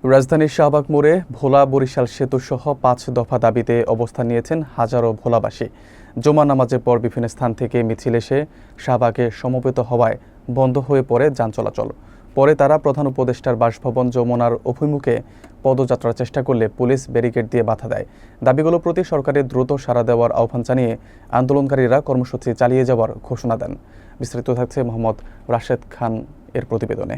রাজধানীর শাহবাগ মোড়ে ভোলা বরিশাল সেতু সহ ৫ দফা দাবিতে অবস্থান নিয়েছেন হাজারো ভোলাবাসী। জুমা নামাজের পর বিভিন্ন স্থান থেকে মিছিল এসে শাহবাগে সমবেত হওয়ায় বন্ধ হয়ে পড়ে যান চলাচল। পরে তারা প্রধান উপদেষ্টার বাসভবন যমুনার অভিমুখে পদযাত্রার চেষ্টা করলে পুলিশ ব্যারিকেড দিয়ে বাধা দেয়। দাবিগুলোর প্রতি সরকারের দ্রুত সাড়া দেওয়ার আহ্বান জানিয়ে আন্দোলনকারীরা কর্মসূচি চালিয়ে যাওয়ার ঘোষণা দেন। বিস্তারিত থাকছে মোহাম্মদ রাশেদ খান এর প্রতিবেদনে।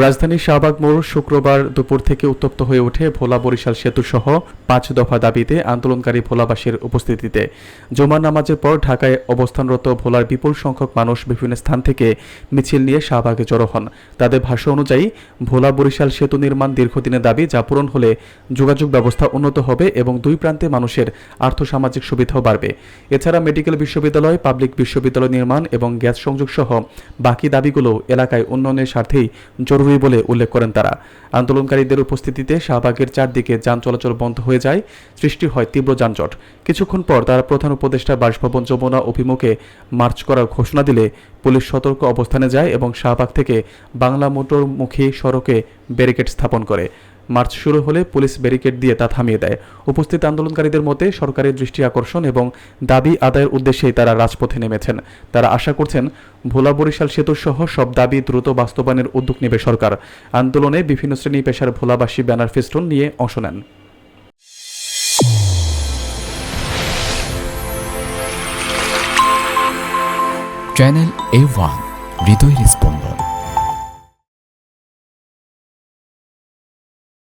রাজধানীর শাহবাগ মোড় শুক্রবার দুপুর থেকে উত্তপ্ত হয়ে ওঠে ভোলা বরিশাল সেতু সহ ৫ দফা দাবিতে আন্দোলনকারী ভোলাবাসীর উপস্থিতিতে। জুমার নামাজের পর ঢাকায় অবস্থানরত ভোলার বিপুল সংখ্যক মানুষ বিভিন্ন স্থান থেকে মিছিল নিয়ে শাহবাগে জড়ো হন। তাদের ভাষ্য অনুযায়ী ভোলা বরিশাল সেতু নির্মাণ দীর্ঘদিনের দাবি, যা পূরণ হলে যোগাযোগ ব্যবস্থা উন্নত হবে এবং দুই প্রান্তে মানুষের আর্থসামাজিক সুবিধাও বাড়বে। এছাড়া মেডিকেল বিশ্ববিদ্যালয়, পাবলিক বিশ্ববিদ্যালয় নির্মাণ এবং গ্যাস সংযোগ সহ বাকি দাবিগুলো এলাকায় উন্নয়নের স্বার্থেই জরুরি বলে উল্লেখ করেন তারা। আন্দোলনকারীদের উপস্থিতিতে শাহবাগের চারদিকে যান চলাচল বন্ধ হয়ে যায়, সৃষ্টি হয় তীব্র যানজট। কিছুক্ষণ পর তারা প্রধান উপদেষ্টার বাসভবন যমুনা অভিমুখে মার্চ করার ঘোষণা দিলে পুলিশ সতর্ক অবস্থানে যায় এবং শাহবাগ থেকে বাংলা মোটরমুখী সড়কে ব্যারিকেড স্থাপন করে। মার্চ শুরু হলে পুলিশ ব্যারিকেড দিয়ে তা থামিয়ে দেয়। উপস্থিত আন্দোলনকারীদের মতে সরকারের দৃষ্টি আকর্ষণ এবং দাবি আদায়ের উদ্দেশ্যেই তারা রাজপথে নেমেছেন। তারা আশা করছেন ভোলা বরিশাল সেতু সহ সব দাবি দ্রুত বাস্তবায়নের উদ্যোগ নেবে সরকার। আন্দোলনে বিভিন্ন শ্রেণী পেশার ভোলাবাসী ব্যানার ফেস্টুন নিয়ে অংশ নেন। চ্যানেল A1 হৃদয়ের স্পন্দন।